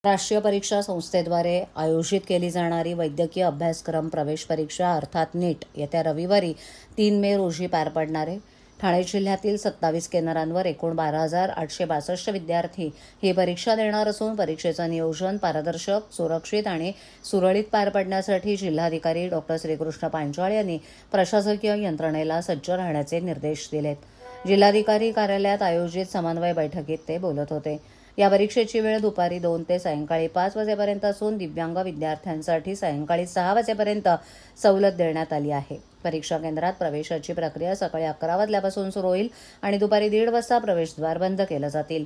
राष्ट्रीय परीक्षा संस्थेद्वारे आयोजित केली जाणारी वैद्यकीय अभ्यासक्रम प्रवेश परीक्षा अर्थात नीट येत्या रविवारी 3 मे रोजी पार पडणार आहे. ठाणे जिल्ह्यातील 27 केंद्रांवर एकूण 12,862 विद्यार्थी ही परीक्षा देणार असून परीक्षेचं नियोजन पारदर्शक, सुरक्षित आणि सुरळीत पार पडण्यासाठी जिल्हाधिकारी डॉ. श्रीकृष्ण पांचाळ यांनी प्रशासकीय यंत्रणेला सज्ज राहण्याचे निर्देश दिलेत. जिल्हाधिकारी कार्यालयात आयोजित समन्वय बैठकीत ते बोलत होते. या परीक्षेची वेळ दुपारी 2 ते सायंकाळी 5 वाजेपर्यंत असून दिव्यांग विद्यार्थ्यांसाठी सायंकाळी 6 वाजेपर्यंत सवलत देण्यात आली आहे. परीक्षा केंद्रात प्रवेशाची प्रक्रिया सकाळी 11 वाजल्यापासून सुरू होईल आणि दुपारी 1:30 वाजता प्रवेशद्वार बंद केलं जातील.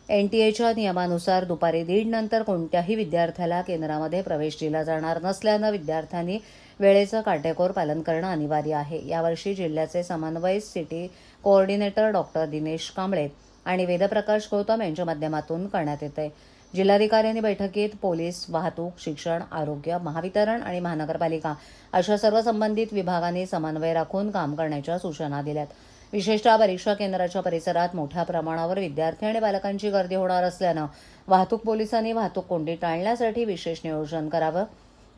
NTAच्या नियमानुसार दुपारी 1:30 नंतर कोणत्याही विद्यार्थ्याला केंद्रामध्ये प्रवेश दिला जाणार नसल्यानं विद्यार्थ्यांनी वेळेचं काटेकोर पालन करणं अनिवार्य आहे. यावर्षी जिल्ह्याचे समन्वय city coordinator Dr. Dinesh Kamble आणि वेदप्रकाश गौतम यांच्या माध्यमातून करण्यात येते. जिल्हाधिकाऱ्यांनी बैठकीत पोलीस, वाहतूक, शिक्षण, आरोग्य, महावितरण आणि महानगरपालिका अशा सर्व संबंधित विभागांनी समन्वय राखून काम करण्याच्या सूचना दिल्यात. विशेषतः परीक्षा केंद्राच्या परिसरात मोठ्या प्रमाणावर विद्यार्थी आणि पालकांची गर्दी होणार असल्यानं वाहतूक पोलिसांनी वाहतूक कोंडी टाळण्यासाठी विशेष नियोजन करावं.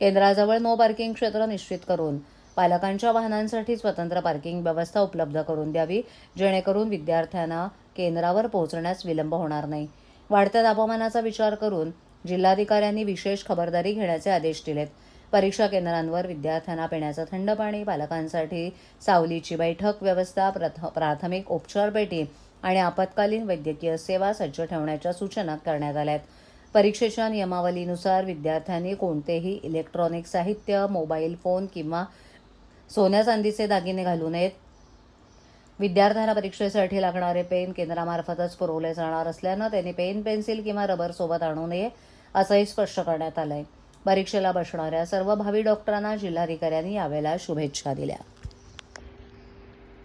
केंद्राजवळ नो पार्किंग क्षेत्र निश्चित करून पालकांच्या वाहनांसाठी स्वतंत्र पार्किंग व्यवस्था उपलब्ध करून द्यावी, जेणेकरून विद्यार्थ्यांना केंद्रावर पोहोचण्यास विलंब होणार नाही. वाढत्या तापमानाचा विचार करून जिल्हाधिकाऱ्यांनी विशेष खबरदारी घेण्याचे आदेश दिलेत. परीक्षा केंद्रांवर विद्यार्थ्यांना पिण्याचं थंड पाणी, पालकांसाठी सावलीची बैठक व्यवस्था, प्राथमिक उपचार पेटी आणि आपत्कालीन वैद्यकीय सेवा सज्ज ठेवण्याच्या सूचना करण्यात आल्या आहेत. परीक्षेच्या नियमावलीनुसार विद्यार्थ्यांनी कोणतेही इलेक्ट्रॉनिक साहित्य, मोबाईल फोन किंवा सोन्या चांदीचे दागिने घालू नयेत. विद्यार्थ्यांना परीक्षेसाठी लागणारे पेन केंद्रामार्फतच पुरवले जाणार असल्यानं त्यांनी पेन, पेन्सिल किंवा रबर सोबत आणू नये असंही स्पष्ट करण्यात आलंय. परीक्षेला बसणाऱ्या सर्व भावी डॉक्टरांना जिल्हाधिकाऱ्यांनी यावेळेला शुभेच्छा दिल्या.